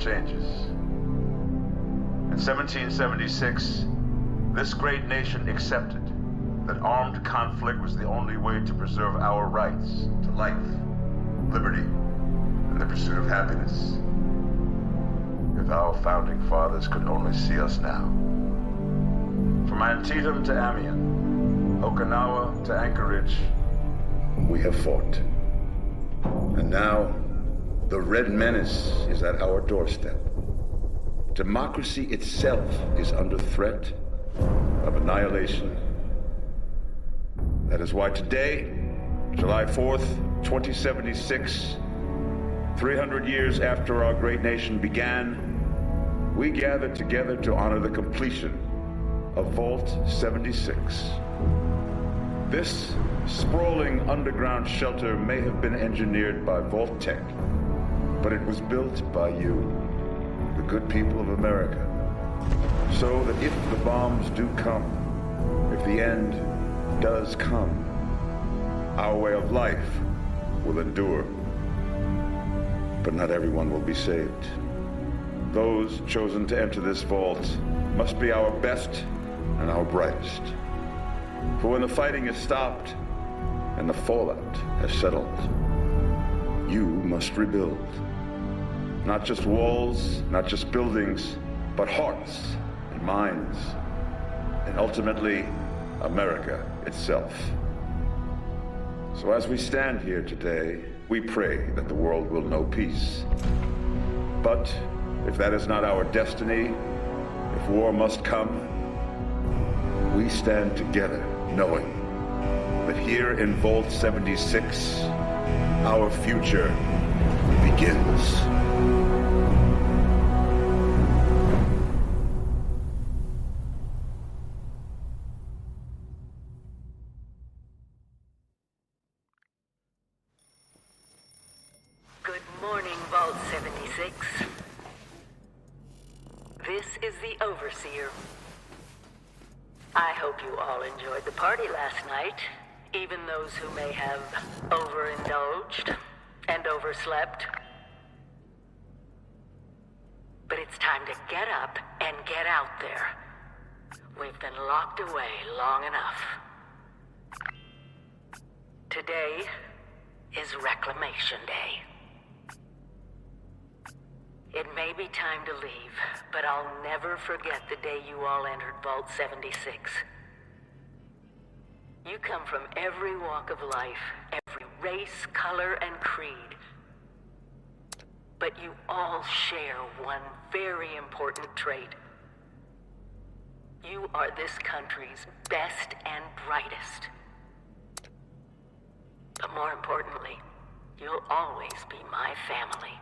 changes. In 1776, this great nation accepted that armed conflict was the only way to preserve our rights to life, liberty, and the pursuit of happiness. If our founding fathers could only see us now. From Antietam to Amiens, Okinawa to Anchorage, we have fought. And now, the Red Menace is at our doorstep. Democracy itself is under threat of annihilation. That is why today, July 4th, 2076, 300 years after our great nation began, we gather together to honor the completion of Vault 76. This sprawling underground shelter may have been engineered by Vault Tech, but it was built by you, the good people of America, so that if the bombs do come, if the end does come, our way of life will endure. But not everyone will be saved. Those chosen to enter this vault must be our best and our brightest. For when the fighting is stopped and the fallout has settled, you must rebuild. Not just walls, not just buildings, but hearts and minds, and ultimately, America itself. So as we stand here today, we pray that the world will know peace. But if that is not our destiny, if war must come, we stand together knowing that here in Vault 76, our future begins. Good morning, Vault 76. This is the Overseer. I hope you all enjoyed the party last night, even those who may have overindulged and overslept. But it's time to get up and get out there. We've been locked away long enough. Today is Reclamation Day. It may be time to leave, but I'll never forget the day you all entered Vault 76. You come from every walk of life, every race, color, and creed. But you all share one very important trait. You are this country's best and brightest. But more importantly, you'll always be my family.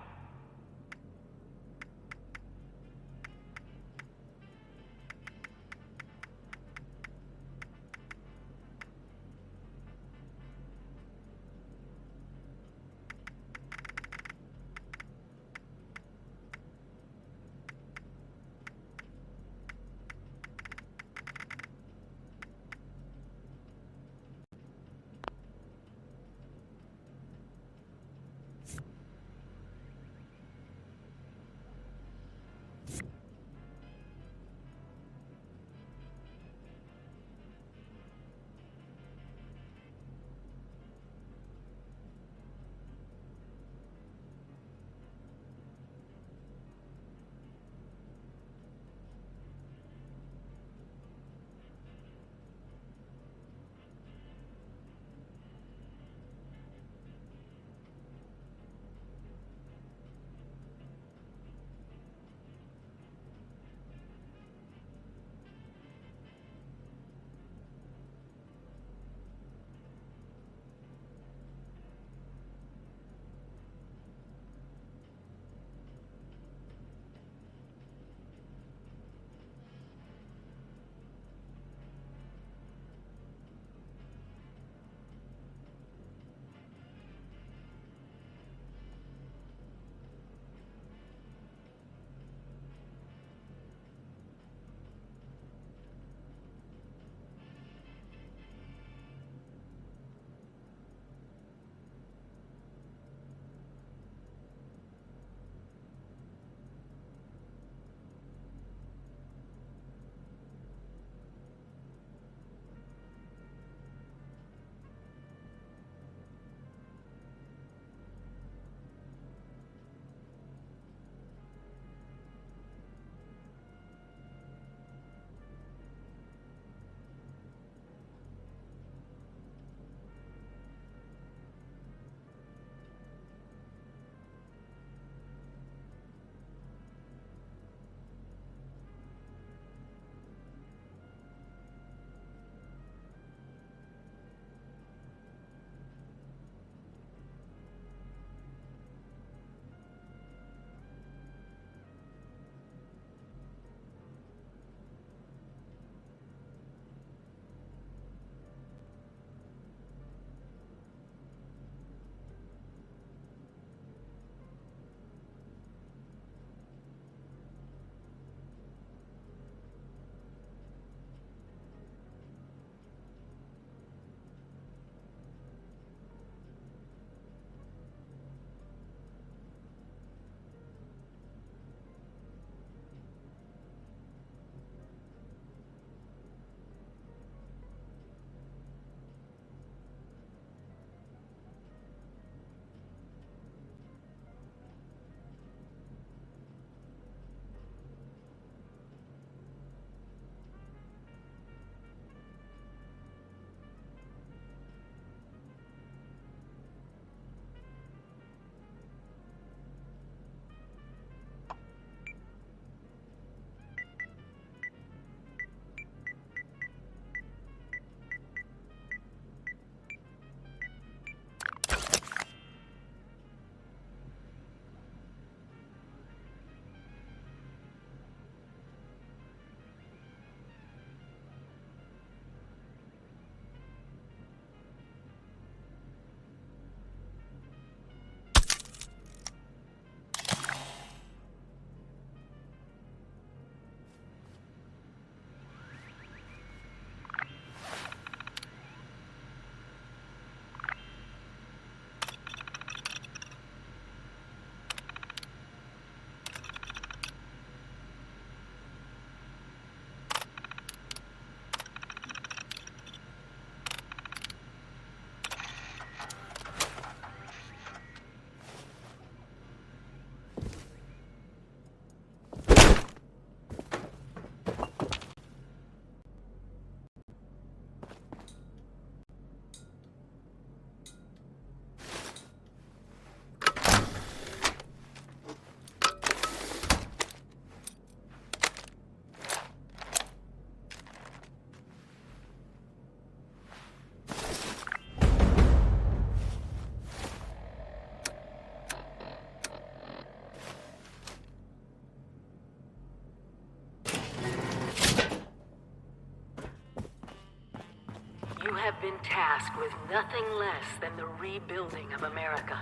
have been tasked with nothing less than the rebuilding of America.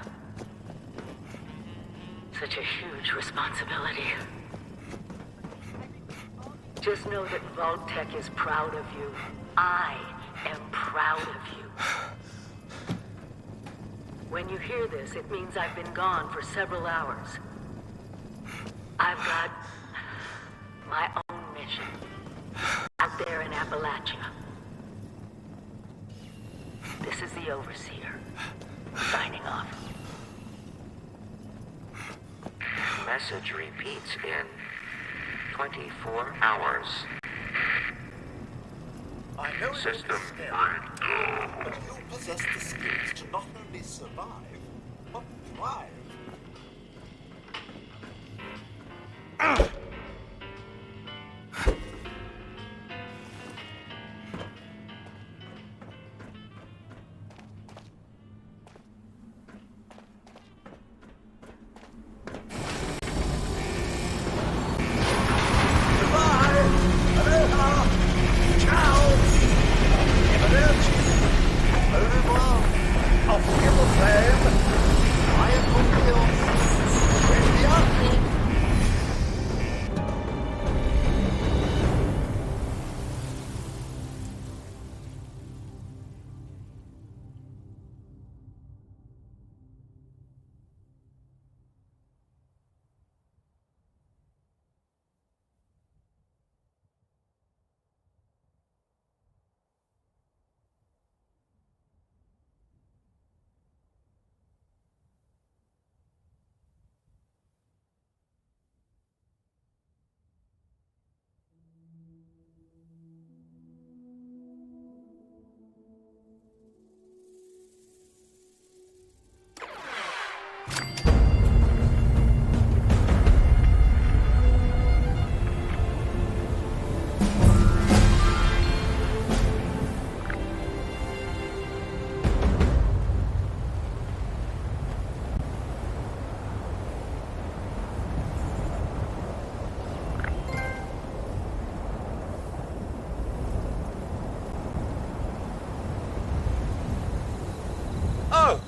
Such a huge responsibility. Just know that Vault-Tec is proud of you. I am proud of you. When you hear this, it means I've been gone for several hours. I've got my own mission out there in Appalachia. This is the Overseer, signing off. Message repeats in 24 hours. I know System but you possess the skills to not only survive, but thrive.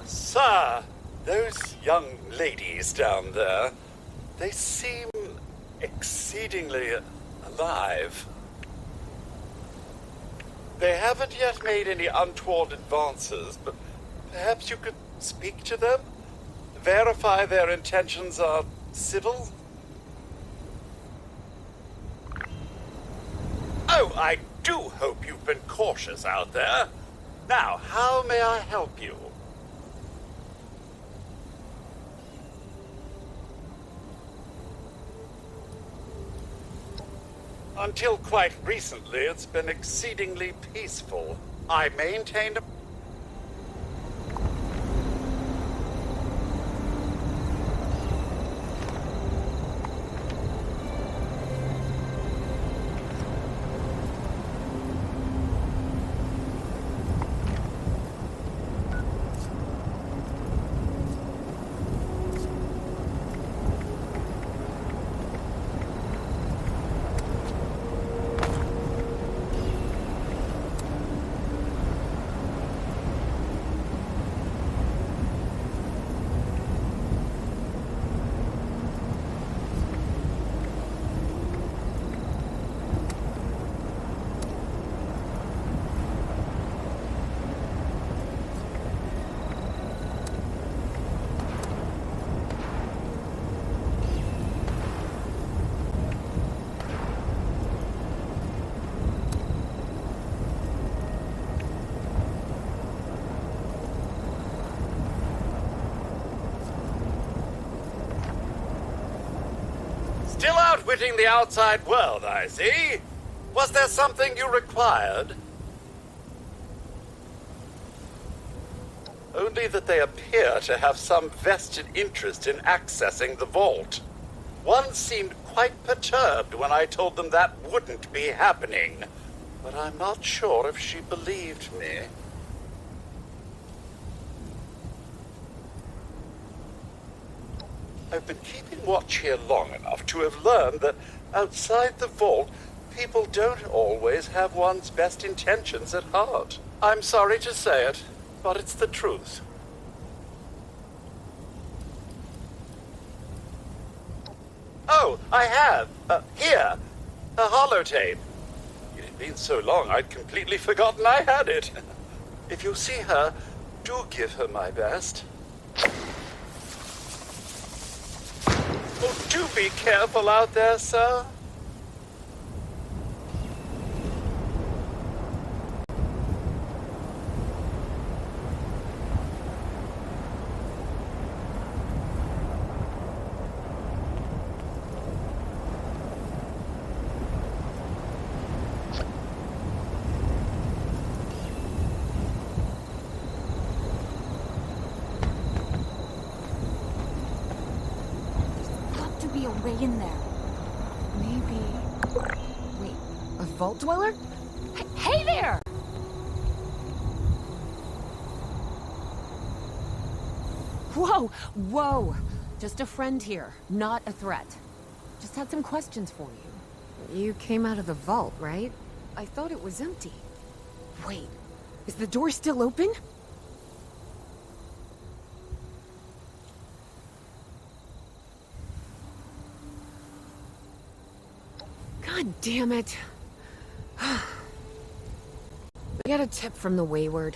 Sir, those young ladies down there, they seem exceedingly alive. They haven't yet made any untoward advances, but perhaps you could speak to them? Verify their intentions are civil? Oh, I do hope you've been cautious out there. Now, how may I help you? Until quite recently, it's been exceedingly peaceful. I maintained a... Still outwitting the outside world, I see. Was there something you required? Only that they appear to have some vested interest in accessing the vault. One seemed quite perturbed when I told them that wouldn't be happening, but I'm not sure if she believed me. I've been keeping watch here long enough to have learned that outside the vault, people people don't always have one's best intentions at heart. I'm sorry to say it, but it's the truth. Oh, I have. Here. A holotape. It had been so long I'd completely forgotten I had it. If you see her, do give her my best. Oh, do be careful out there, sir. Be a way in there. Maybe... Wait, a vault dweller? Hey there! Whoa, whoa! Just a friend here, not a threat. Just had some questions for you. You came out of the vault, right? I thought it was empty. Wait, is the door still open? God damn it. We got a tip from the Wayward.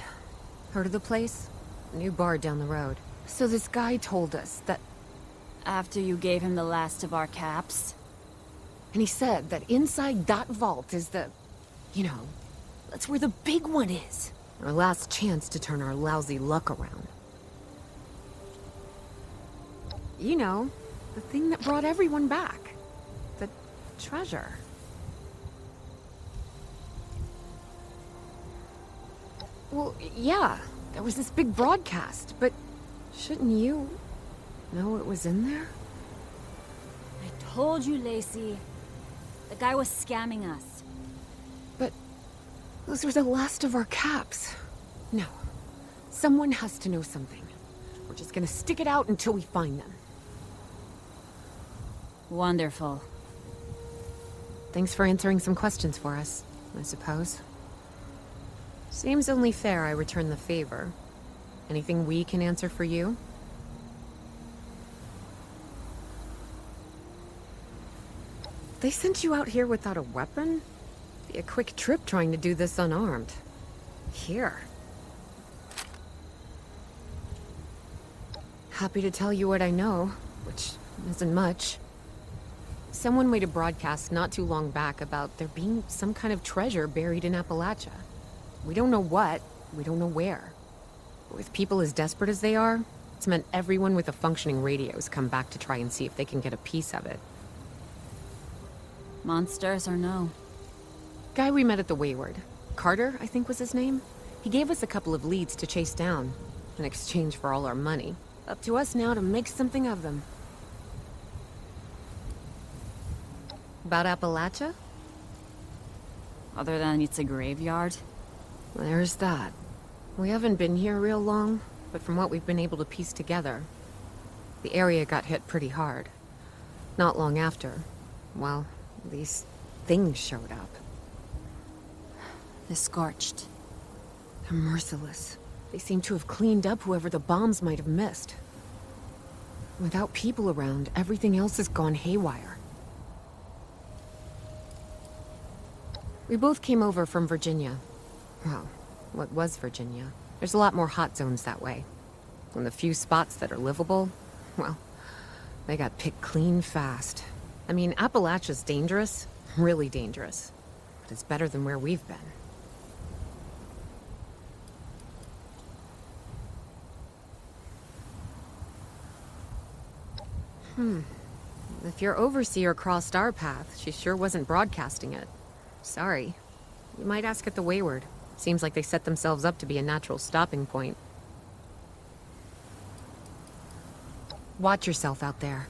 Heard of the place? A new bar down the road. So this guy told us that... After you gave him the last of our caps? And he said that inside that vault is the... You know, that's where the big one is. Our last chance to turn our lousy luck around. You know, the thing that brought everyone back. The treasure. Well, yeah, there was this big broadcast, but shouldn't you know it was in there? I told you, Lacey. The guy was scamming us. But those were the last of our caps. No, someone has to know something. We're just gonna stick it out until we find them. Wonderful. Thanks for answering some questions for us, I suppose. Seems only fair I return the favor. Anything we can answer for you? They sent you out here without a weapon? Be a quick trip trying to do this unarmed. Here. Happy to tell you what I know, which isn't much. Someone made a broadcast not too long back about there being some kind of treasure buried in Appalachia. We don't know what, we don't know where. But with people as desperate as they are, it's meant everyone with a functioning radio has come back to try and see if they can get a piece of it. Monsters or no? Guy we met at the Wayward. Carter, I think was his name. He gave us a couple of leads to chase down, in exchange for all our money. Up to us now to make something of them. About Appalachia? Other than it's a graveyard? There's that. We haven't been here real long, but from what we've been able to piece together, the area got hit pretty hard. Not long after, well, these things showed up. The Scorched. They're merciless. They seem to have cleaned up whoever the bombs might have missed. Without people around, everything else has gone haywire. We both came over from Virginia. Well, what was Virginia? There's a lot more hot zones that way. And the few spots that are livable, well, they got picked clean fast. I mean, Appalachia's dangerous, really dangerous. But it's better than where we've been. If your overseer crossed our path, she sure wasn't broadcasting it. Sorry. You might ask at the Wayward. Seems like they set themselves up to be a natural stopping point. Watch yourself out there.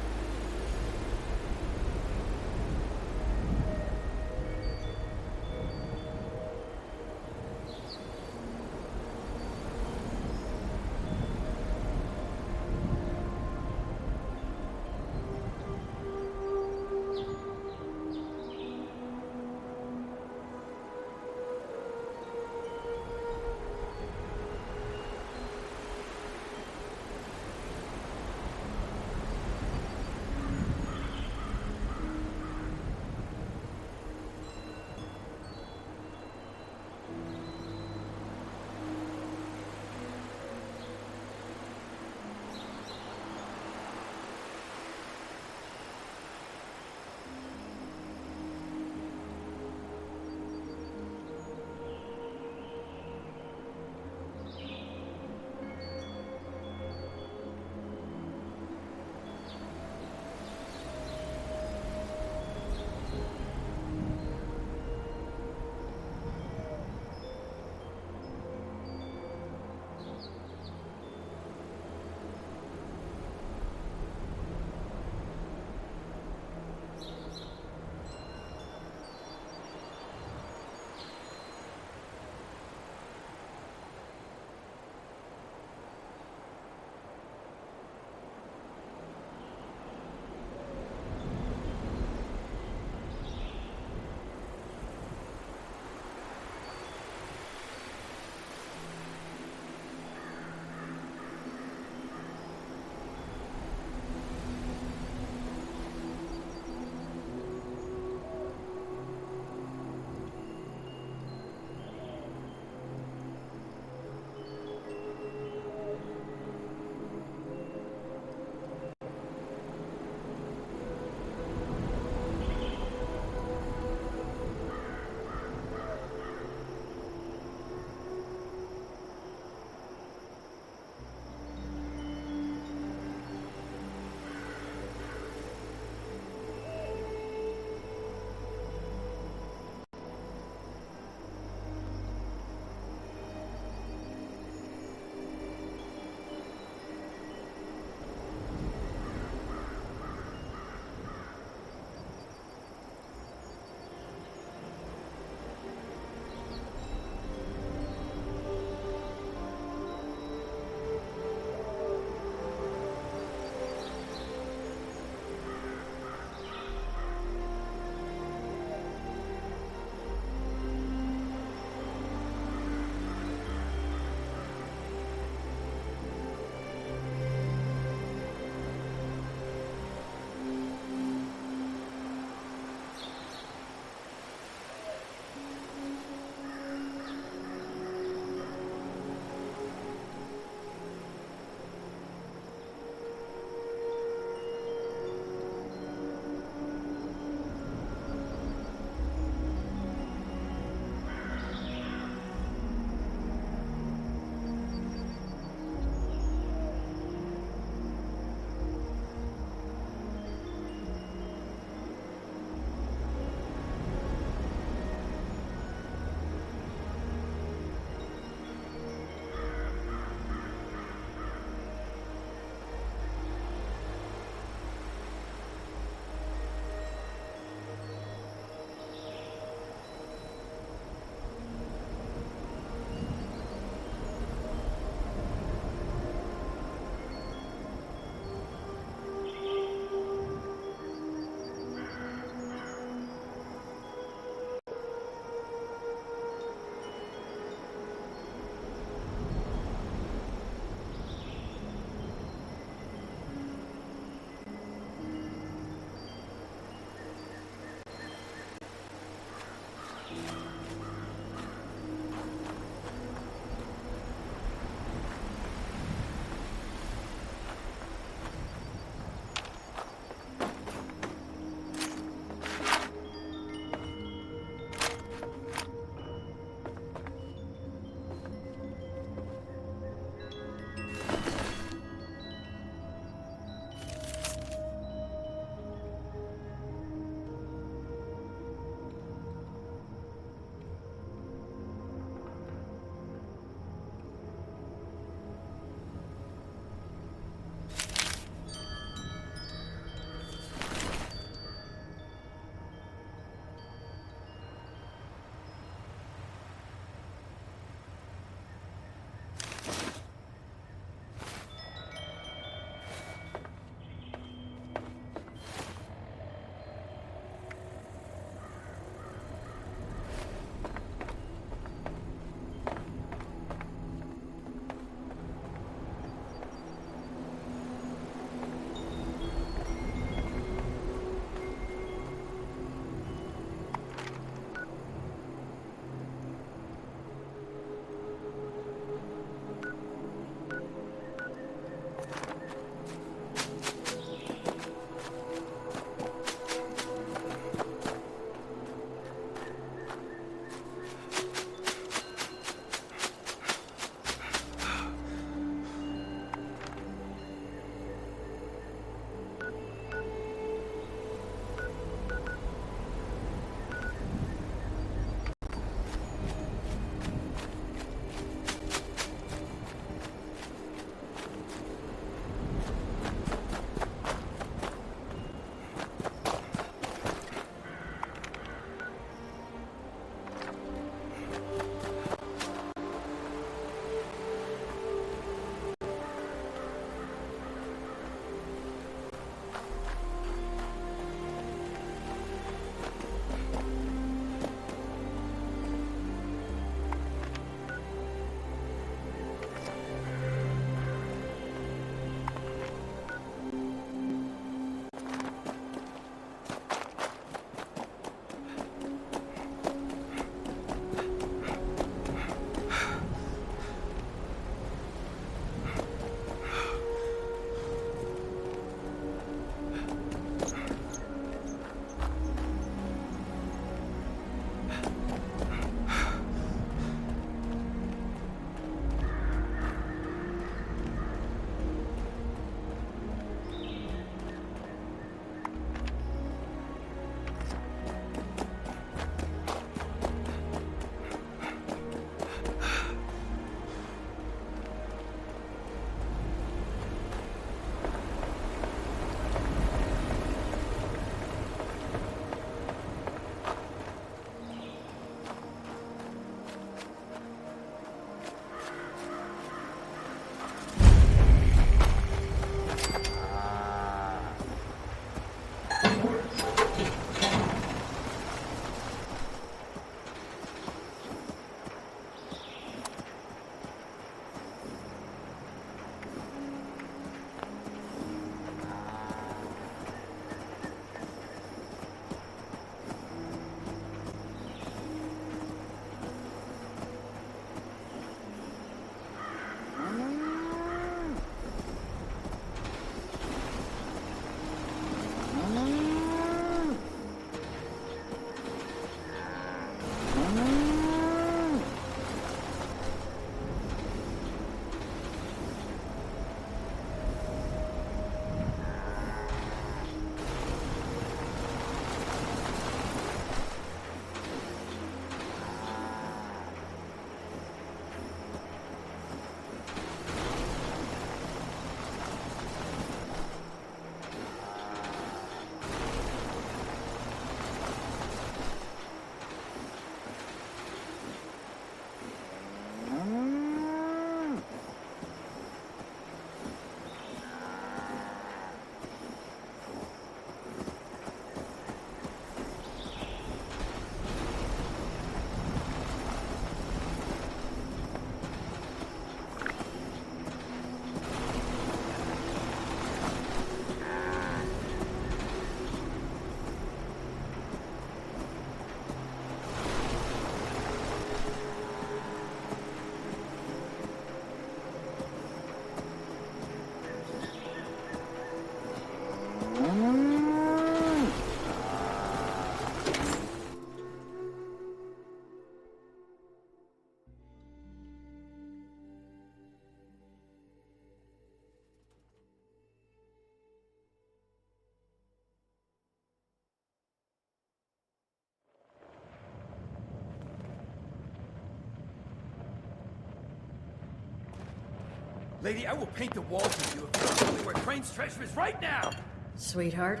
Lady, I will paint the walls with you if you tell me where Crane's treasure is right now! Sweetheart,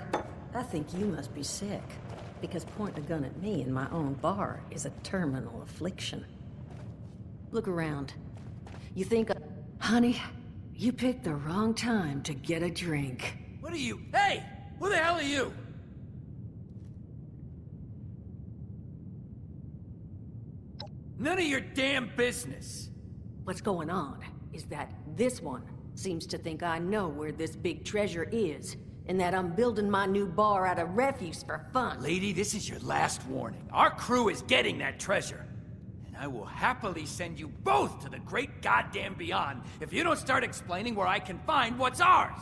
I think you must be sick. Because pointing a gun at me in my own bar is a terminal affliction. Look around. You think... Honey, you picked the wrong time to get a drink. What are you? Hey! Who the hell are you? None of your damn business! What's going on is that this one seems to think I know where this big treasure is, and that I'm building my new bar out of refuse for fun. Lady, this is your last warning. Our crew is getting that treasure. And I will happily send you both to the great goddamn beyond if you don't start explaining where I can find what's ours!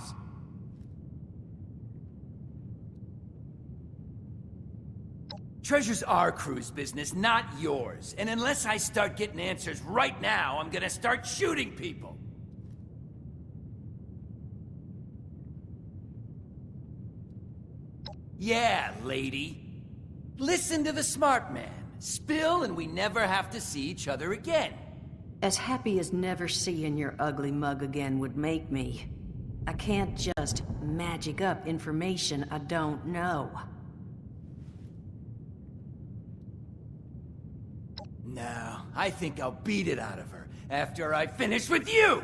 Treasure's our crew's business, not yours. And unless I start getting answers right now, I'm gonna start shooting people. Yeah, lady. Listen to the smart man. Spill and we never have to see each other again. As happy as never seeing your ugly mug again would make me, I can't just magic up information I don't know. No, I think I'll beat it out of her after I finish with you!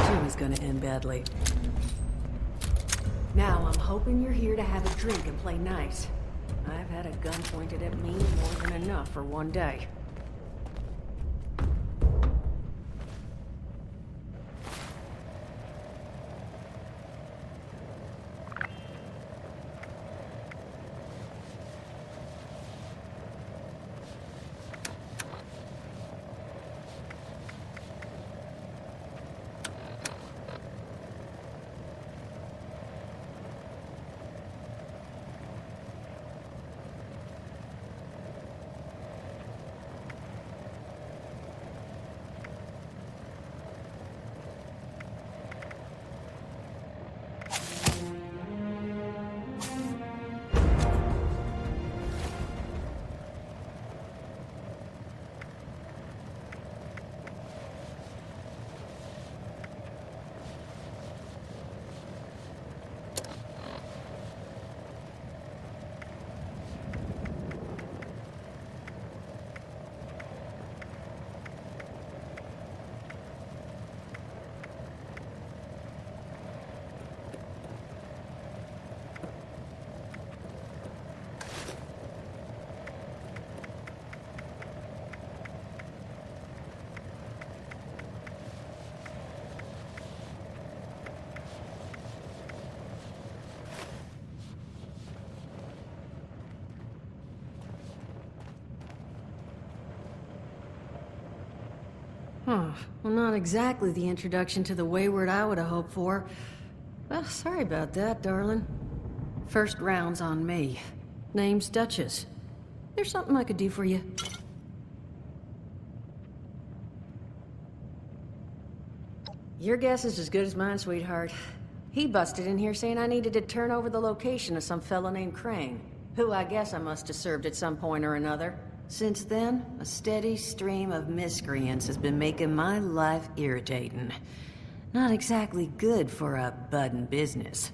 It was gonna end badly. Now I'm hoping you're here to have a drink and play nice. I've had a gun pointed at me more than enough for one day. Huh. Well, not exactly the introduction to the wayward I would have hoped for. Well, sorry about that, darling. First round's on me. Name's Duchess. There's something I could do for you. Your guess is as good as mine, sweetheart. He busted in here saying I needed to turn over the location of some fellow named Crane, who I guess I must have served at some point or another. Since then, a steady stream of miscreants has been making my life irritating. Not exactly good for a budding business.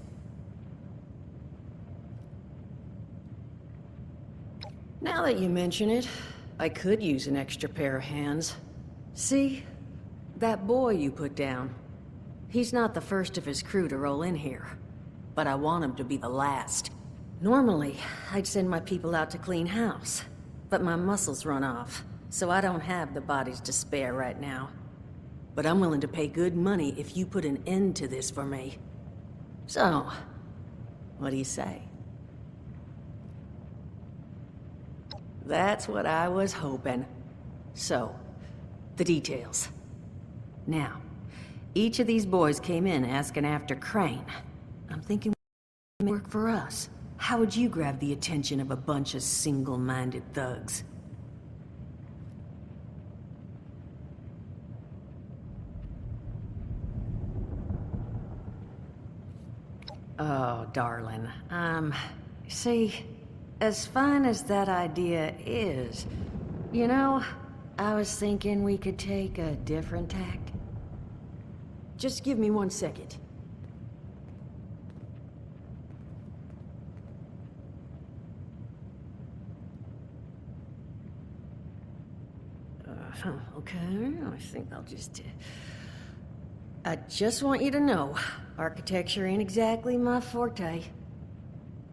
Now that you mention it, I could use an extra pair of hands. See? That boy you put down. He's not the first of his crew to roll in here. But I want him to be the last. Normally, I'd send my people out to clean house. But my muscles run off, so I don't have the bodies to spare right now. But I'm willing to pay good money if you put an end to this for me. So, what do you say? That's what I was hoping. So, the details. Now, each of these boys came in asking after Crane. I'm thinking it may work for us. How would you grab the attention of a bunch of single-minded thugs? Oh, darling. See, as fine as that idea is, You know, I was thinking we could take a different tack. Just give me 1 second. Okay, I think I'll just... I just want you to know, architecture ain't exactly my forte.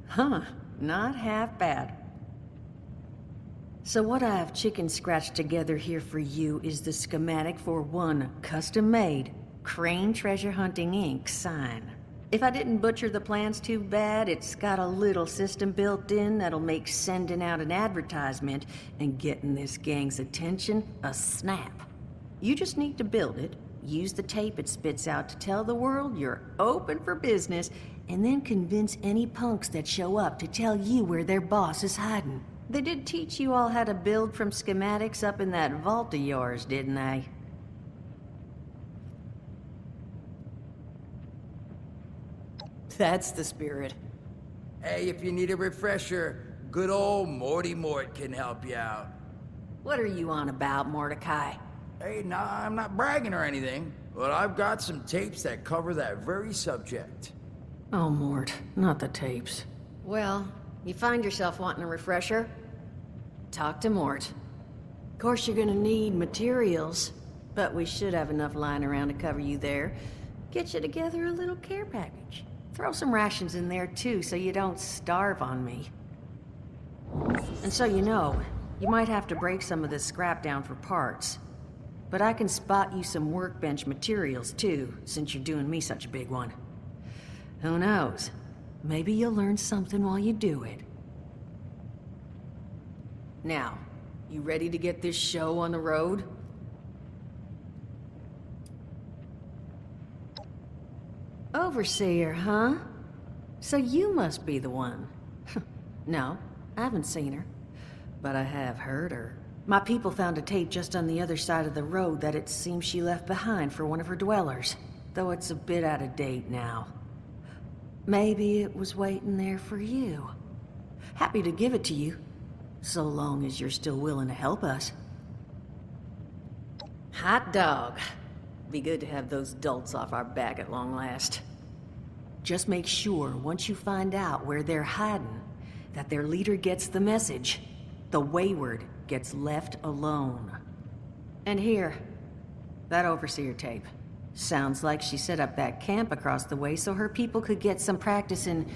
Huh, not half bad. So what I've chicken scratched together here for you is the schematic for one custom-made Crane Treasure Hunting Inc. sign. If I didn't butcher the plans too bad, it's got a little system built in that'll make sending out an advertisement and getting this gang's attention a snap. You just need to build it, use the tape it spits out to tell the world you're open for business, and then convince any punks that show up to tell you where their boss is hiding. They did teach you all how to build from schematics up in that vault of yours, didn't they? That's the spirit. Hey, if you need a refresher, good old Morty Mort can help you out. What are you on about, Mordecai? Hey, nah, I'm not bragging or anything, but I've got some tapes that cover that very subject. Oh, Mort, not the tapes. Well, you find yourself wanting a refresher? Talk to Mort. Of course, you're gonna need materials, but we should have enough lying around to cover you there. Get you together a little care package. Throw some rations in there, too, so you don't starve on me. And so you know, you might have to break some of this scrap down for parts. But I can spot you some workbench materials, too, since you're doing me such a big one. Who knows? Maybe you'll learn something while you do it. Now, you ready to get this show on the road? Overseer, huh? So you must be the one. No, I haven't seen her, but I have heard her. My people found a tape just on the other side of the road that it seems she left behind for one of her dwellers, though it's a bit out of date now. Maybe it was waiting there for you. Happy to give it to you, so long as you're still willing to help us. Hot dog. Be good to have those dolts off our back at long last. Just make sure, once you find out where they're hiding, that their leader gets the message. The wayward gets left alone. And here, that overseer tape. Sounds like she set up that camp across the way so her people could get some practice in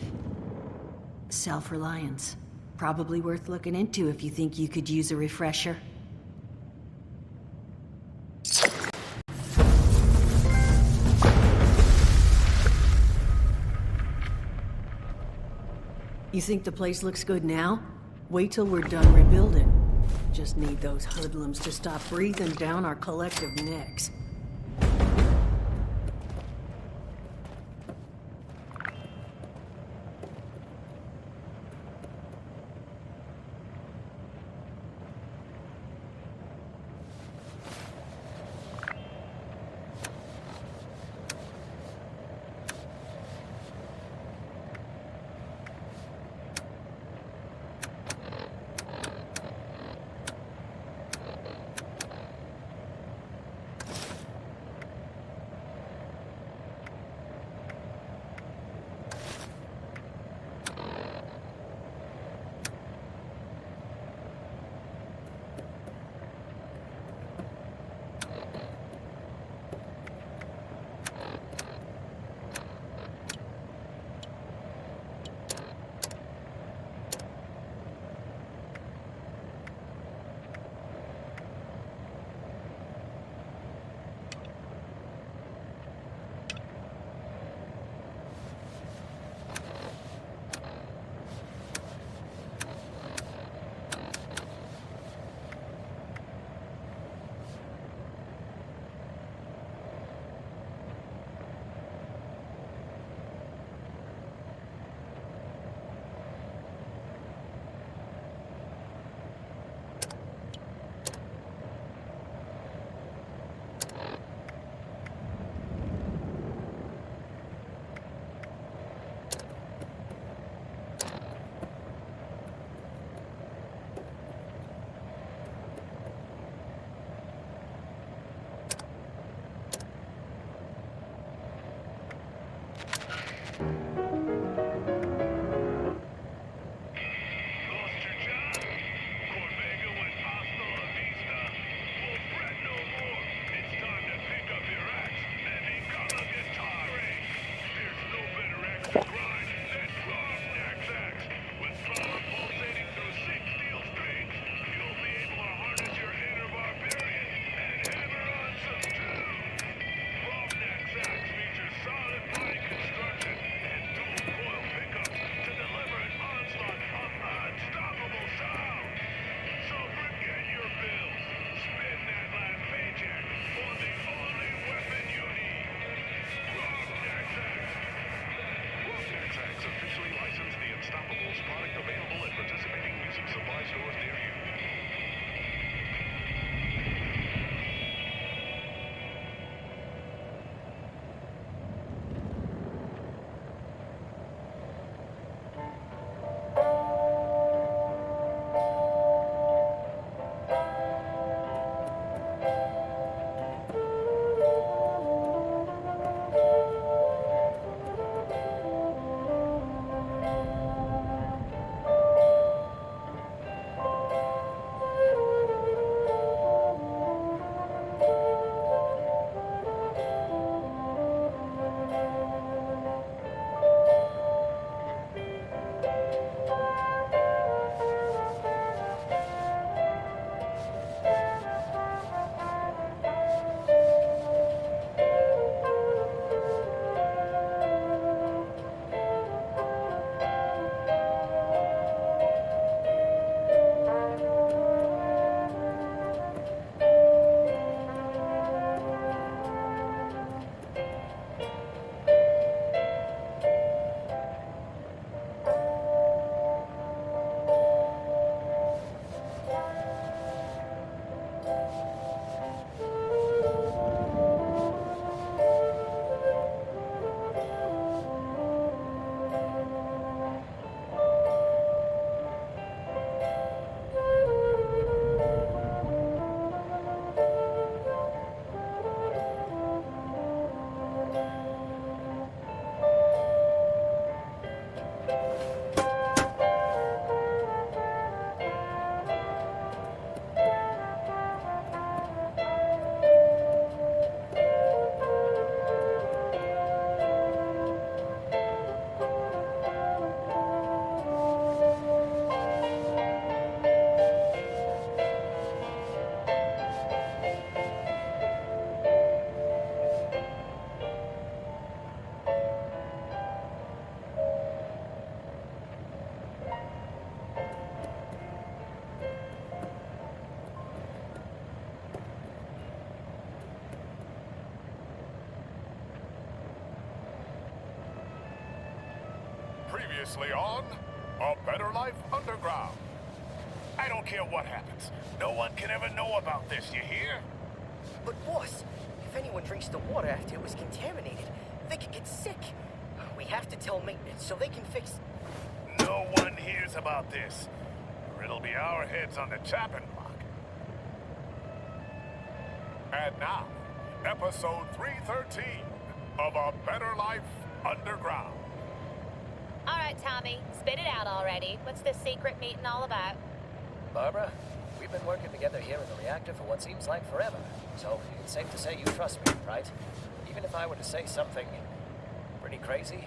self-reliance. Probably worth looking into if you think you could use a refresher. You think the place looks good now? Wait till we're done rebuilding. Just need those hoodlums to stop breathing down our collective necks. Previously on A Better Life Underground. I don't care what happens. No one can ever know about this, you hear? But boss, if anyone drinks the water after it was contaminated, they could get sick. We have to tell maintenance so they can fix... No one hears about this, or it'll be our heads on the chopping block. And now, episode 313 of A Better Life Underground. All right, Tommy, spit it out already. What's this secret meeting all about? Barbara, we've been working together here in the reactor for what seems like forever. So it's safe to say you trust me, right? Even if I were to say something pretty crazy.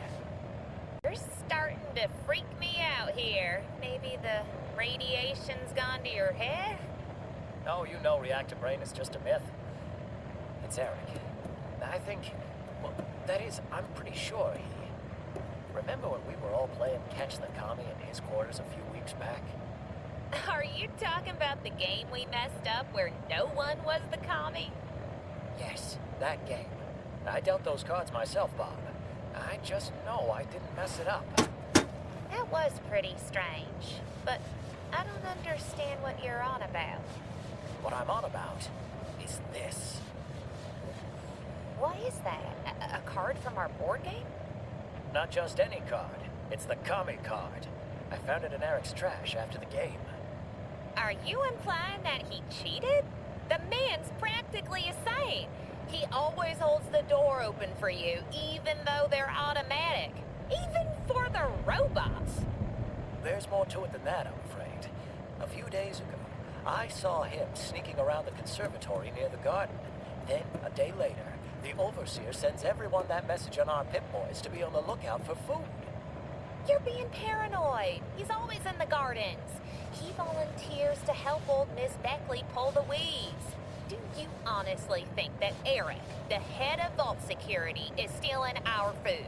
You're starting to freak me out here. Maybe the radiation's gone to your head? No, you know reactor brain is just a myth. It's Eric. I think... Well, that is, I'm pretty sure he... Remember when we were all playing Catch the Commie in his quarters a few weeks back? Are you talking about the game we messed up where no one was the commie? Yes, that game. I dealt those cards myself, Bob. I just know I didn't mess it up. That was pretty strange, but I don't understand what you're on about. What I'm on about is this. What is that? A card from our board game? Not just any card. It's the commie card. I found it in Eric's trash after the game. Are you implying that he cheated? The man's practically a saint. He always holds the door open for you, even though they're automatic. Even for the robots. There's more to it than that, I'm afraid. A few days ago, I saw him sneaking around the conservatory near the garden. Then, a day later, the overseer sends everyone that message on our Pip-Boys to be on the lookout for food. You're being paranoid. He's always in the gardens. He volunteers to help old Miss Beckley pull the weeds. Do you honestly think that Eric, the head of Vault Security, is stealing our food?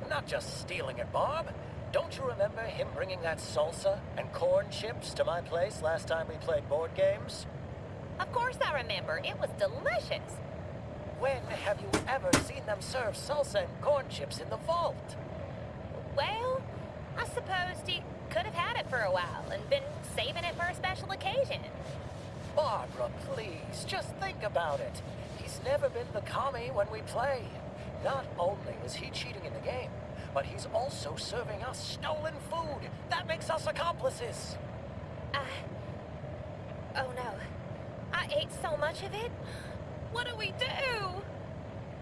Not just stealing it, Barb. Don't you remember him bringing that salsa and corn chips to my place last time we played board games? Of course I remember. It was delicious. When have you ever seen them serve salsa and corn chips in the vault? Well, I suppose he could have had it for a while and been saving it for a special occasion. Barbara, please, just think about it. He's never been the commie when we play. Not only is he cheating in the game, but he's also serving us stolen food. That makes us accomplices. Oh no. I ate so much of it. What do we do?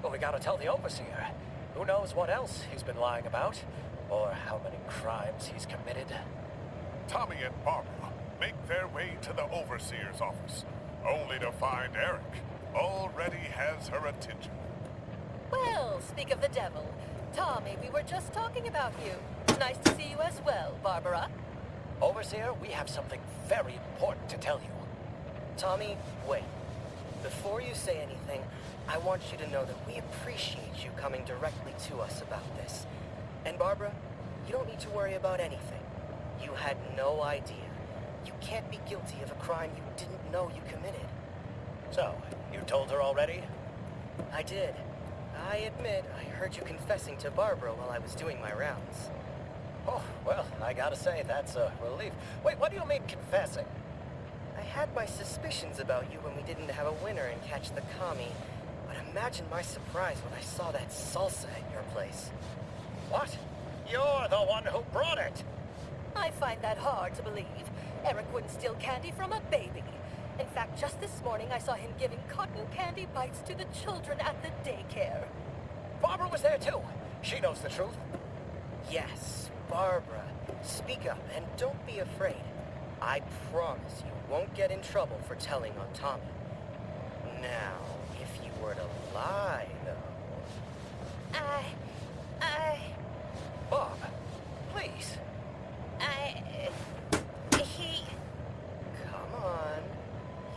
Well, we gotta tell the overseer. Who knows what else he's been lying about, or how many crimes he's committed. Tommy and Barbara make their way to the overseer's office, only to find Eric already has her attention. Well, speak of the devil. Tommy, we were just talking about you. Nice to see you as well, Barbara. Overseer, we have something very important to tell you. Tommy, wait. Before you say anything, I want you to know that we appreciate you coming directly to us about this. And Barbara, you don't need to worry about anything. You had no idea. You can't be guilty of a crime you didn't know you committed. So, you told her already? I did. I admit, I heard you confessing to Barbara while I was doing my rounds. Oh, well, I gotta say, that's a relief. Wait, what do you mean confessing? I had my suspicions about you when we didn't have a winner in Catch the Commie, but imagine my surprise when I saw that salsa at your place. What? You're the one who brought it! I find that hard to believe. Eric wouldn't steal candy from a baby. In fact, just this morning I saw him giving cotton candy bites to the children at the daycare. Barbara was there too. She knows the truth. Yes, Barbara. Speak up and don't be afraid. I promise you won't get in trouble for telling on Tommy. Now, if you were to lie, though... Bob, please. He... Come on.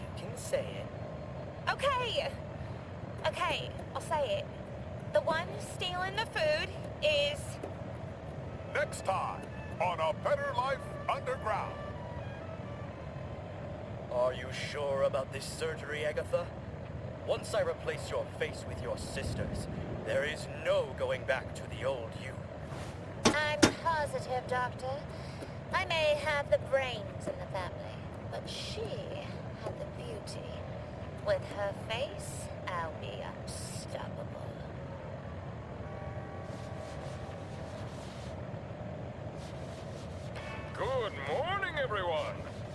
You can say it. Okay, I'll say it. The one stealing the food is... Next time on A Better Life Underground. Are you sure about this surgery, Agatha? Once I replace your face with your sister's, there is no going back to the old you. I'm positive, Doctor. I may have the brains in the family, but she had the beauty. With her face, I'll be unstoppable. Good morning, everyone!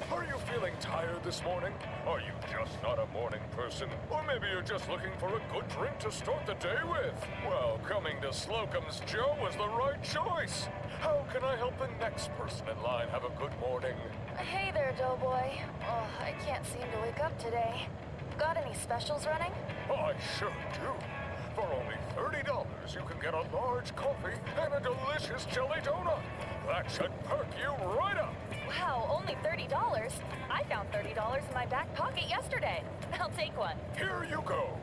Are you feeling tired this morning? Are you just not a morning person? Or maybe you're just looking for a good drink to start the day with? Well, coming to Slocum's Joe was the right choice. How can I help the next person in line have a good morning? Hey there, Doughboy. Oh, I can't seem to wake up today. Got any specials running? I sure do. For only $30, you can get a large coffee and a delicious jelly donut. That should perk you right up. Wow, only $30? I found $30 in my back pocket yesterday. I'll take one. Here you go.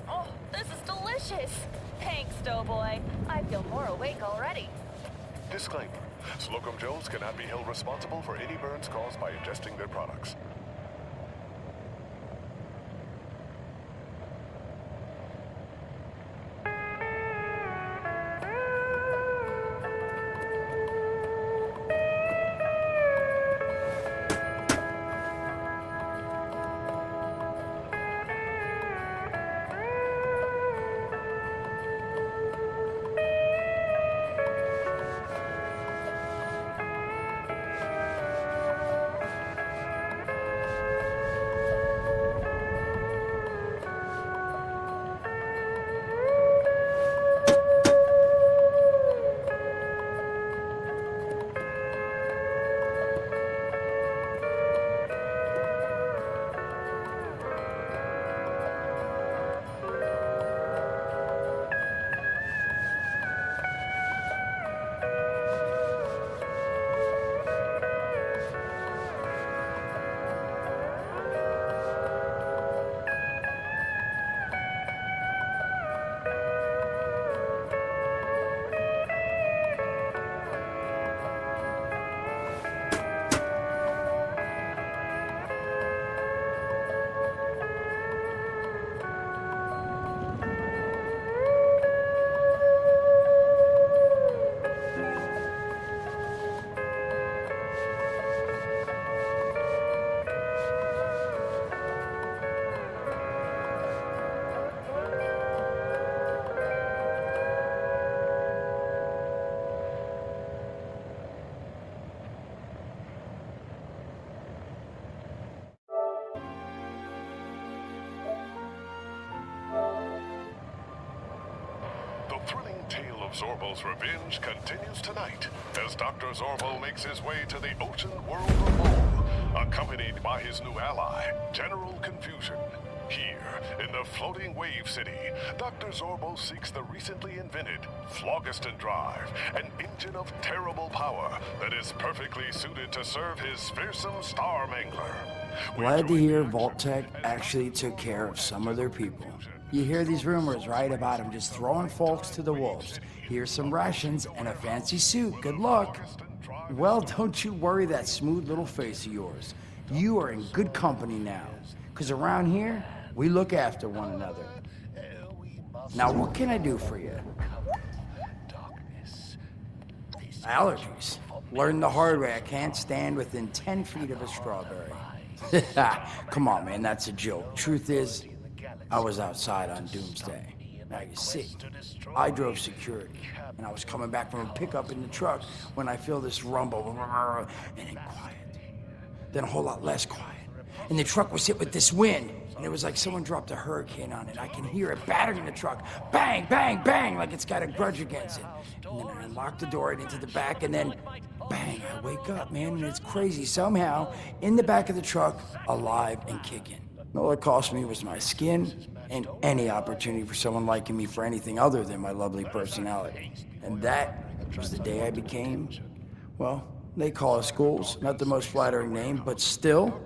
Oh, this is delicious. Thanks, Doughboy. I feel more awake already. Disclaimer. Slocum Joes cannot be held responsible for any burns caused by ingesting their products. Thrilling tale of Zorbo's revenge continues tonight as Dr. Zorbo makes his way to the ocean world of Maul, accompanied by his new ally, General Confusion. Here, in the floating wave city, Dr. Zorbo seeks the recently invented Phlogiston Drive, an engine of terrible power that is perfectly suited to serve his fearsome Star Mangler. Glad to hear Vault-Tec actually took care of some of their people. You hear these rumors, right, about them just throwing folks to the wolves. Here's some rations and a fancy suit. Good luck. Well, don't you worry that smooth little face of yours. You are in good company now. Because around here, we look after one another. Now, what can I do for you? Allergies. Learned the hard way. I can't stand within 10 feet of a strawberry. Come on, man, that's a joke. Truth is, I was outside on Doomsday. Now you see, I drove security, and I was coming back from a pickup in the truck when I feel this rumble, and then quiet. Then a whole lot less quiet. And the truck was hit with this wind, and it was like someone dropped a hurricane on it. I can hear it battering the truck. Bang, bang, bang, like it's got a grudge against it. And then I unlocked the door and into the back, and then bang, I wake up, man, and it's crazy. Somehow, in the back of the truck, alive and kicking. All it cost me was my skin and any opportunity for someone liking me for anything other than my lovely personality. And that was the day I became, well, they call us ghouls. Not the most flattering name, but still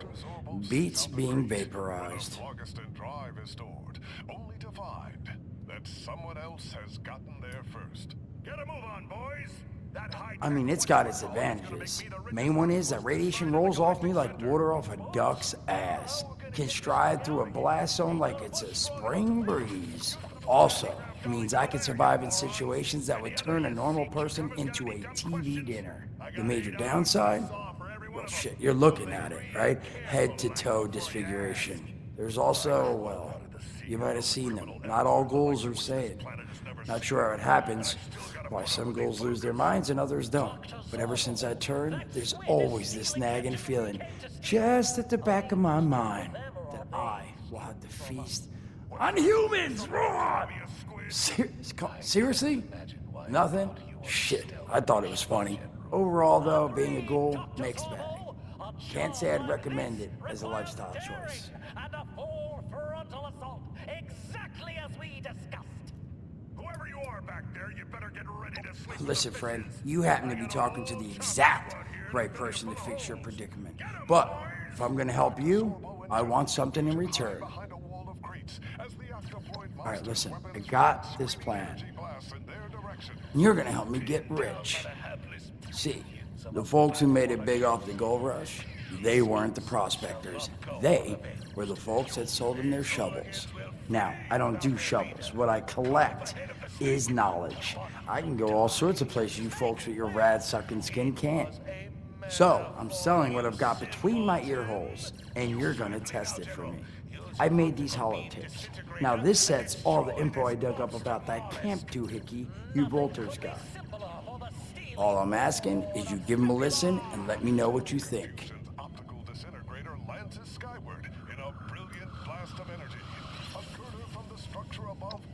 beats being vaporized. Phlogiston Drive is stored, only to find that someone else has gotten there first. Get a move on, boys. I mean, it's got its advantages. Main one is that radiation rolls off me like water off a duck's ass. Can stride through a blast zone like it's a spring breeze. Also, It means I can survive in situations that would turn a normal person into a TV dinner. The major downside? Well, shit, you're looking at it, right? Head to toe disfiguration. There's also, well, you might have seen them. Not all ghouls are sane. Not sure how it happens, why some ghouls lose their minds and others don't. But ever since I turned, there's always this nagging feeling, just at the back of my mind, that I will have to feast on humans! Seriously? Nothing? Shit, I thought it was funny. Overall, though, being a ghoul, mixed bag. Can't say I'd recommend it as a lifestyle choice. And a full frontal assault, exactly as we discussed. Whoever you are back there, you better get ready to sleep. Listen, friend, you happen to be talking to the exact right person to fix your predicament. But if I'm gonna help you, I want something in return. All right, listen, I got this plan. You're gonna help me get rich. See, the folks who made it big off the gold rush, they weren't the prospectors. They were the folks that sold them their shovels. Now, I don't do shovels. What I collect is knowledge. I can go all sorts of places you folks with your rad-sucking skin can't. So, I'm selling what I've got between my ear holes, and you're gonna test it for me. I made these holotapes. Now, this set's all the info I dug up about that camp doohickey you Bolters got. All I'm asking is you give them a listen and let me know what you think.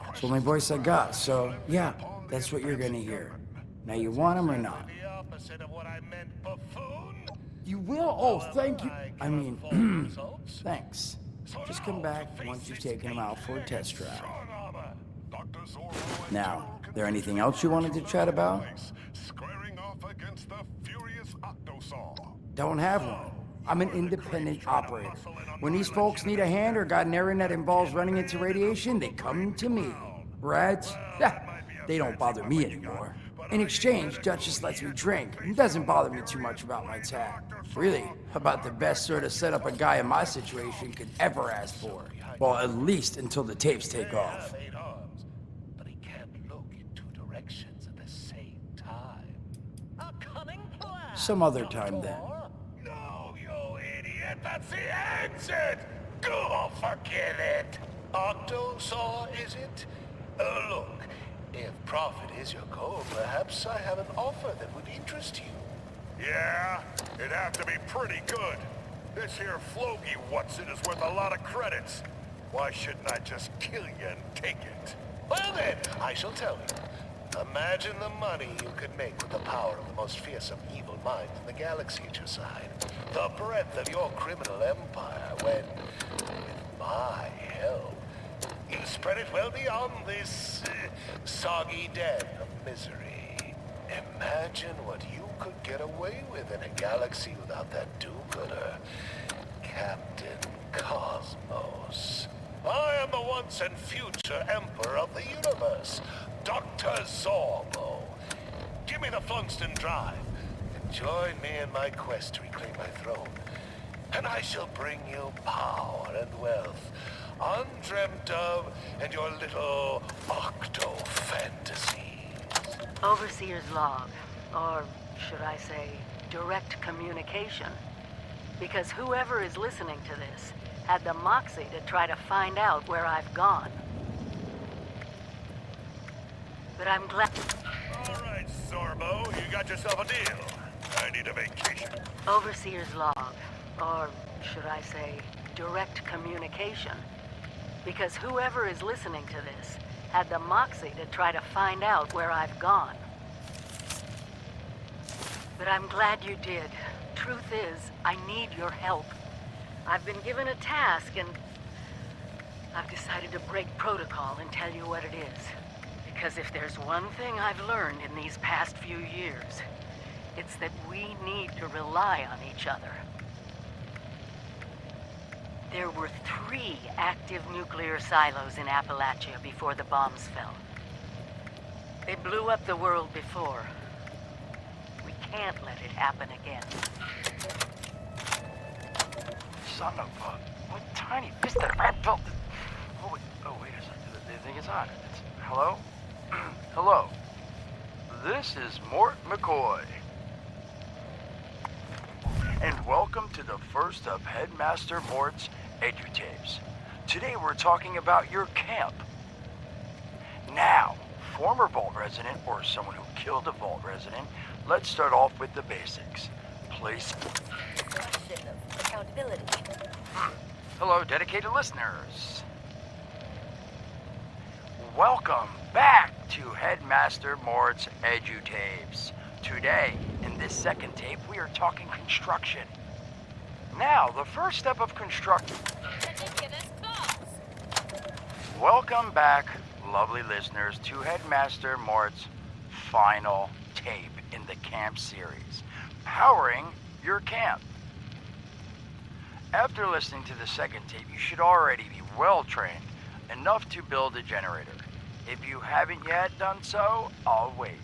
It's the only voice I got, so yeah, that's what you're gonna hear. Now, you want them or not? You will? Oh, thank you. I mean, thanks. Just come back once you've taken them out for a test drive. Now, there anything else you wanted to chat about? Don't have one. I'm an independent operator. When these folks need a hand or got an errand that involves running into radiation, they come to me. Rats? They don't bother me anymore. In exchange, Duchess lets me drink and doesn't bother me too much about my tab. Really, about the best sort of setup a guy in my situation could ever ask for. Well, at least until the tapes take off. But he can't look in two directions at the same time. A cunning plan. Some other time then. No, you idiot! That's the exit! Go forget it! Octosaw, is it? Look, if profit is your goal, perhaps I have an offer that would interest you. Yeah, it'd have to be pretty good. This here Flogi What's-It is worth a lot of credits. Why shouldn't I just kill you and take it? Well then, I shall tell you. Imagine the money you could make with the power of the most fearsome evil minds in the galaxy at your side. The breadth of your criminal empire when, with my help, you spread it well beyond this soggy den of misery. Imagine what you could get away with in a galaxy without that do-gooder, Captain Cosmos. I am the once and future Emperor of the Universe, Dr. Zorbo. Give me the Funston Drive, and join me in my quest to reclaim my throne. And I shall bring you power and wealth, undreamt of, and your little octo-fantasies. Overseer's log, or should I say, direct communication. Because whoever is listening to this had the moxie to try to find out where I've gone. But I'm glad... All right, Zorbo, you got yourself a deal. I need a vacation. Overseer's log, or should I say, direct communication. Because whoever is listening to this had the moxie to try to find out where I've gone. But I'm glad you did. Truth is, I need your help. I've been given a task and I've decided to break protocol and tell you what it is. Because if there's one thing I've learned in these past few years, it's that we need to rely on each other. There were 3 active nuclear silos in Appalachia before the bombs fell. They blew up the world before. We can't let it happen again. Son of a... What tiny fisted rat felt... Oh, wait a second. think it's on. Hello? Hello. This is Mort McCoy. And welcome to the first of Headmaster Mort's EduTapes. Today we're talking about your camp. Now, former Vault resident or someone who killed a Vault resident, let's start off with the basics. Place. Question of accountability. Hello, dedicated listeners. Welcome back to Headmaster Mort's EduTapes. Today, in this second tape, we are talking construction. Now, the first step of construction. Welcome back, lovely listeners, to Headmaster Mort's final tape in the camp series, powering your camp. After listening to the second tape, you should already be well trained enough to build a generator. If you haven't yet done so, I'll wait.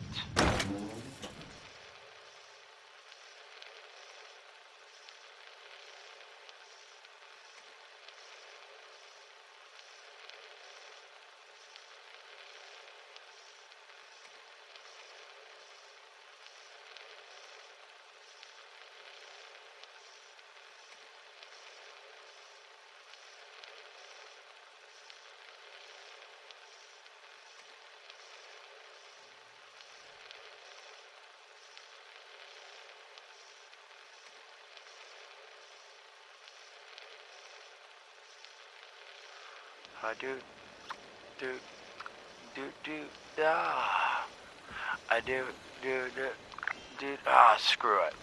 Screw it.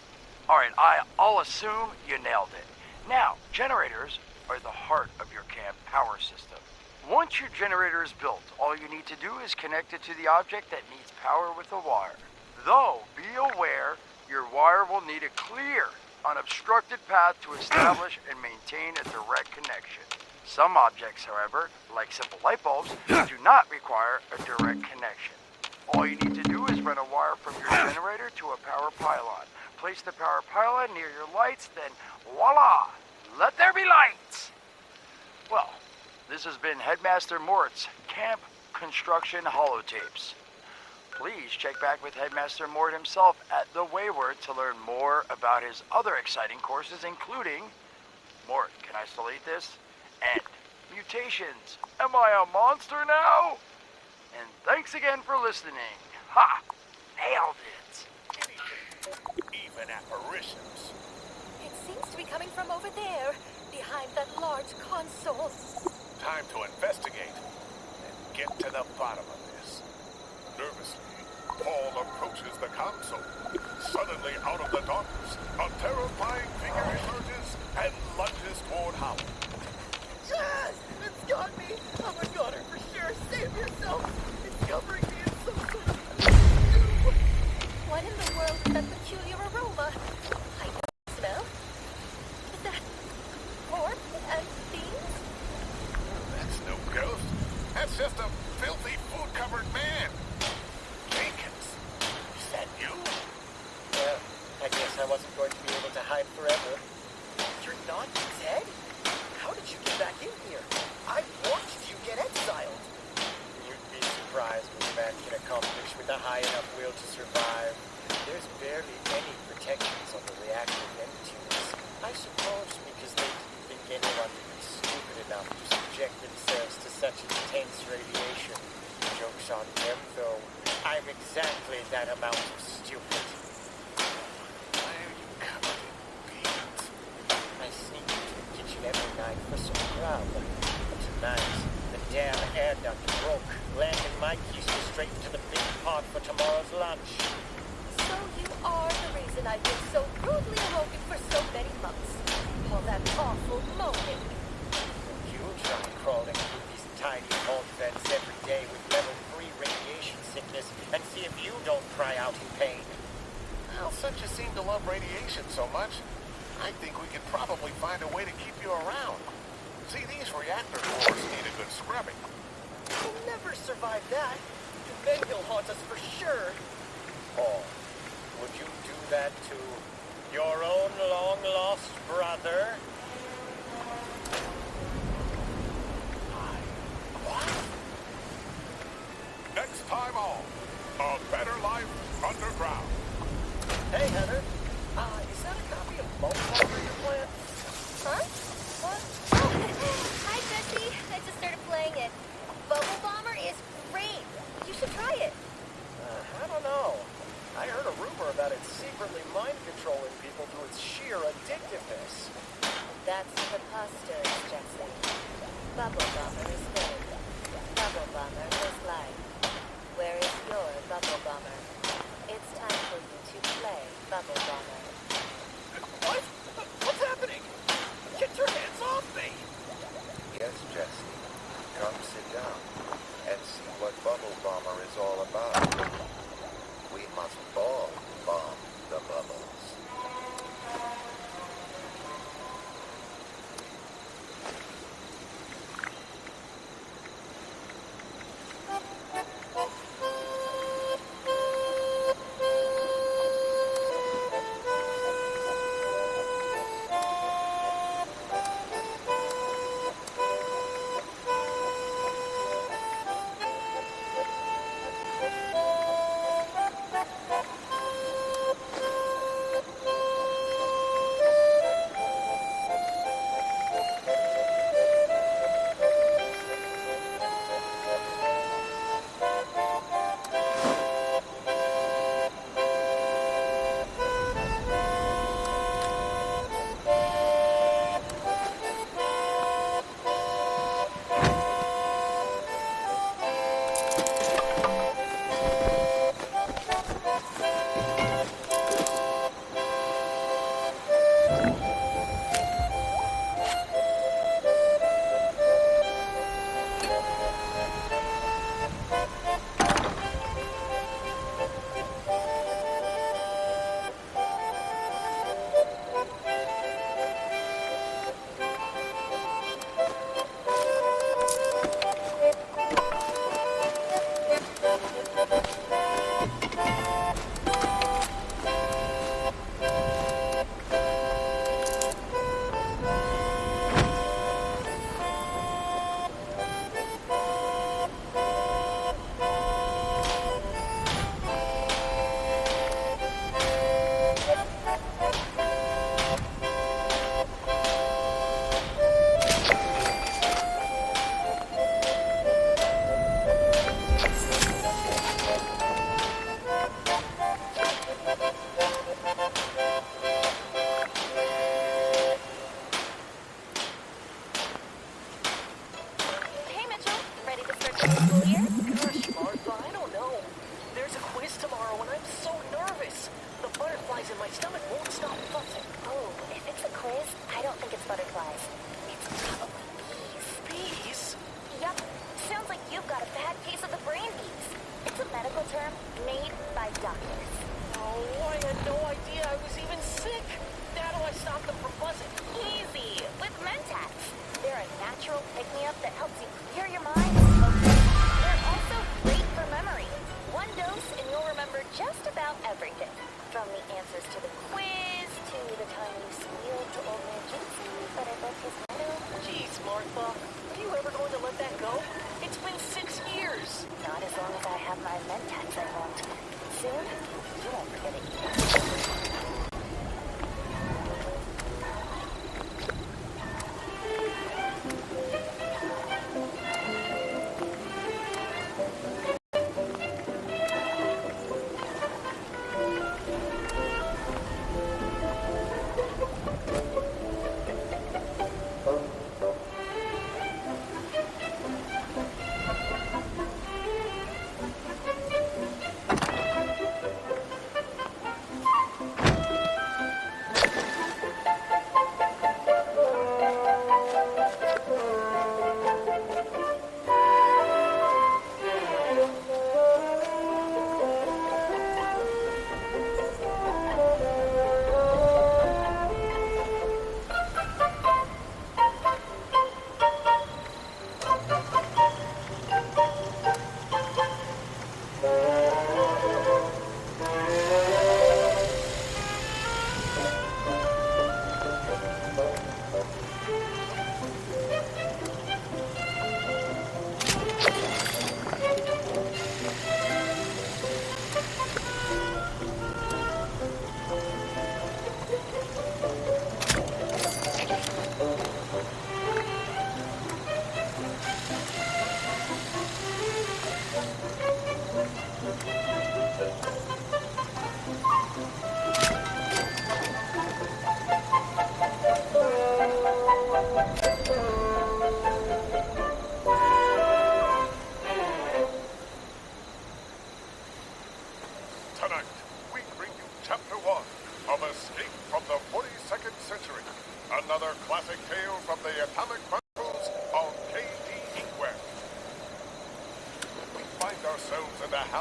Alright, I'll assume you nailed it. Now, generators are the heart of your camp power system. Once your generator is built, all you need to do is connect it to the object that needs power with a wire. Though, be aware, your wire will need a clear, unobstructed path to establish and maintain a direct connection. Some objects, however, like simple light bulbs, do not require a direct connection. All you need to do is run a wire from your generator to a power pylon. Place the power pylon near your lights, then voila! Let there be lights! Well, this has been Headmaster Mort's Camp Construction Holotapes. Please check back with Headmaster Mort himself at The Wayward to learn more about his other exciting courses, including... Mort, can I still eat this? And mutations. Am I a monster now? And thanks again for listening. Ha! Nailed it. Even apparitions. It seems to be coming from over there, behind that large console. Time to investigate and get to the bottom of this. Nervously, Paul approaches the console. Suddenly, out of the darkness, a terrifying figure emerges and lunges toward Howard. Yes! It's got me! Oh my god, for sure! Save yourself! It's covering me in some sort of... What in the world is that peculiar aroma? I know the smell. Is that... pork and beans? That's no ghost. That's just a filthy, food-covered man. Jenkins, is that you? Well, I guess I wasn't going to be able to hide forever. You're not dead? How did you get back in here? I watched you get exiled. You'd be surprised what a man can accomplish with a high enough will to survive. There's barely any protections on the reactor Neptunes. I suppose because they didn't think anyone would be stupid enough to subject themselves to such intense radiation. Joke's on them, though. I'm exactly that amount of stupid. Why are you covered in beans? I sneak into the kitchen every night for some grub. But tonight, the damn air duct broke, landing my keister straight into the big pot for tomorrow's lunch. So you are the reason I've been so rudely awoken for so many months. All that awful moaning. You try crawling through these tiny vault vents every day with level 3 radiation sickness and see if you don't cry out in pain. Well, since you seem to love radiation so much, I think we could probably find a way to keep you around. See, these reactor cores need a good scrubbing. You'll never survive that. Then he'll haunt us for sure. Or would you do that to your own long-lost brother? What? time on A Better Life Underground. Hey, Heather. Is that a copy of Bubble Bomber you're playing? Huh? What? Oh, hi, Jesse. I just started playing it. Bubble Bomber is great. You should try it. I don't know. I heard a rumor about it secretly mind-controlling people to its sheer addictiveness. That's preposterous, Jesse. Bubble Bomber is good. Bubble Bomber is life. Where is your Bubble Bomber? It's time for you to play Bubble Bomber. What? What's happening? Get your hands off me! Yes, Jesse. Come sit down and see what Bubble Bomber is all about. We must all bomb the bubbles.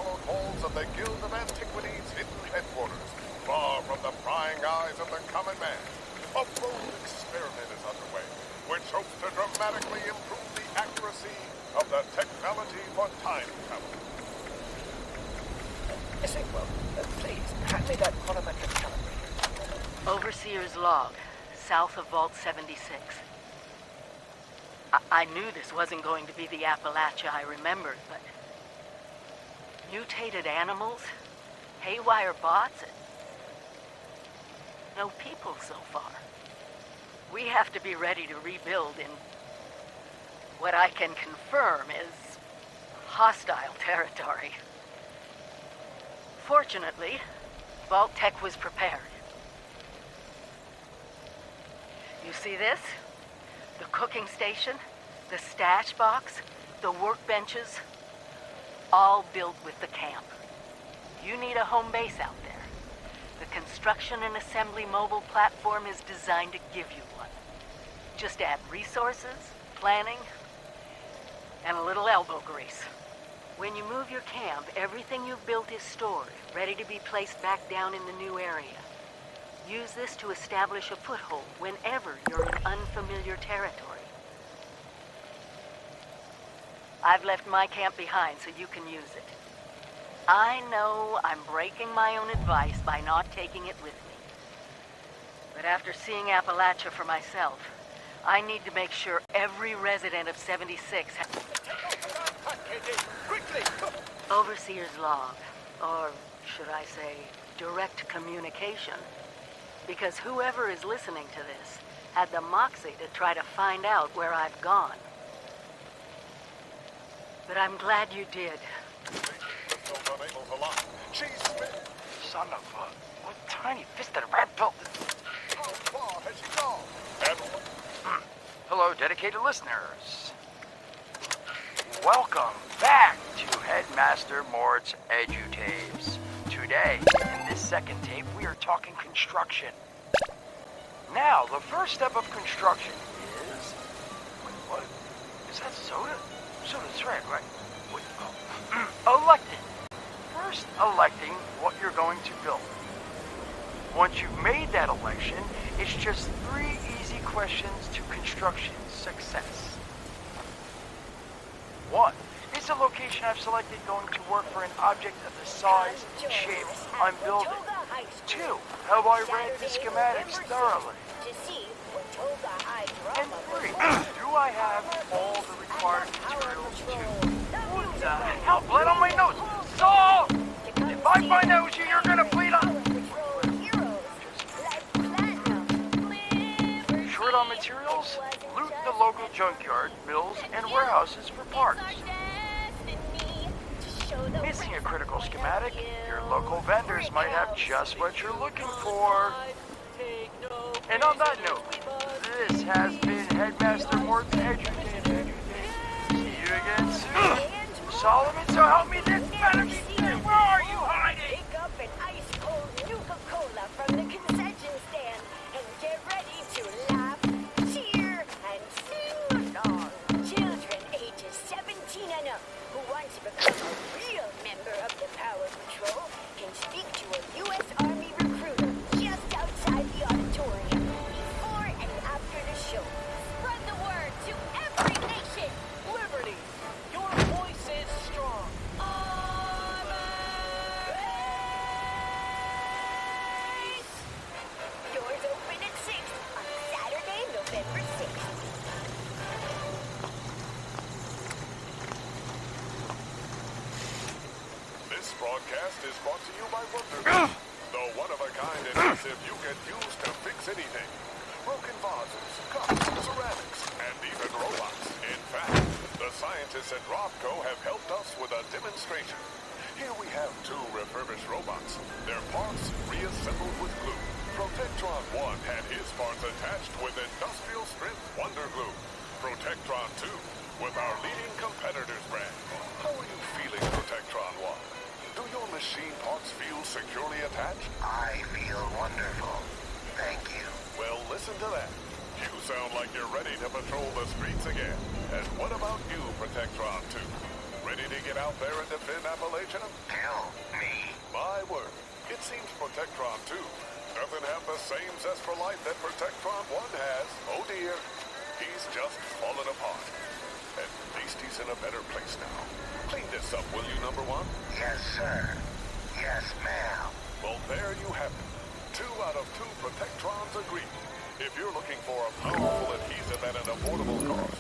hallowed halls of the Guild of Antiquity's hidden headquarters, far from the prying eyes of the common man. A bold experiment is underway, which hopes to dramatically improve the accuracy of the technology for time travel. Well, please, hand me that chronometric calibrator. Overseer's log, south of Vault 76. I knew this wasn't going to be the Appalachia I remembered, but... mutated animals? Haywire bots? No people so far. We have to be ready to rebuild in what I can confirm is hostile territory. Fortunately, Vault Tech was prepared. You see this? The cooking station, the stash box, the workbenches, all built with the camp. You need a home base out there. The construction and assembly mobile platform is designed to give you one. Just add resources, planning, and a little elbow grease. When you move your camp, everything you've built is stored, ready to be placed back down in the new area. Use this to establish a foothold whenever you're in unfamiliar territory. I've left my camp behind so you can use it. I know I'm breaking my own advice by not taking it with me. But after seeing Appalachia for myself, I need to make sure every resident of 76 has... Overseer's log, or should I say, direct communication. Because whoever is listening to this had the moxie to try to find out where I've gone. But I'm glad you did. Son of a... what tiny-fisted rat built this? How far has he gone? Hello, dedicated listeners. Welcome back to Headmaster Mort's Edutapes. Today, in this second tape, we are talking construction. Now, the first step of construction is... wait, what? Is that soda? Soda's red, right? Wait, oh. Electing. First, electing what you're going to build. Once you've made that election, it's just 3 easy questions to construction success. 1. Is the location I've selected going to work for an object of the size and shape I'm building? 2. Have I read the schematics thoroughly? And 3. Do I have all the required materials to... What the hell? Blood on my nose! Saul! If I find out you're gonna bleed on... Short on materials? Loot the local junkyard, mills, and warehouses for parts. Missing a critical schematic? Your local vendors might have just what you're looking for. And on that note, this has been Headmaster Mort's Edutapes. See you again soon. Solomon, so help me, this better be true. Where are you hiding? Pick up an ice-cold Nuka-Cola from the concession stand and get ready to laugh, cheer, and sing along. Children ages 17 and up who want to become a real member of the Power Patrol can speak to a U.S. Army recruiter just outside the auditorium before and after the show. Spread the word to every nation. Liberty, your voice is strong. Doors open at 6 on Saturday, November 6th. This broadcast is brought to you by Wonder, the one-of-a-kind adhesive you can use to fix anything. Broken vases, cups, ceramics, and even robots. In fact, the scientists at Robco have helped us with a demonstration. Here we have 2 refurbished robots, their parts reassembled with glue. Protectron 1 had his parts attached with industrial-strength Wonder Glue. Protectron 2 with our leading competitor's brand. How are you feeling, Protectron 1? Do your machine parts feel securely attached? I feel wonderful. Thank you. Well, listen to that. You sound like you're ready to patrol the streets again. And what about you, Protectron 2? Ready to get out there and defend Appalachia? Tell me. My word. It seems Protectron 2 doesn't have the same zest for life that Protectron 1 has. Oh dear. He's just fallen apart. At least he's in a better place now. Clean this up, will you, number 1? Yes, sir. Yes, ma'am. Well, there you have it. 2 out of 2 Protectrons agree. If you're looking for a powerful adhesive at an affordable cost,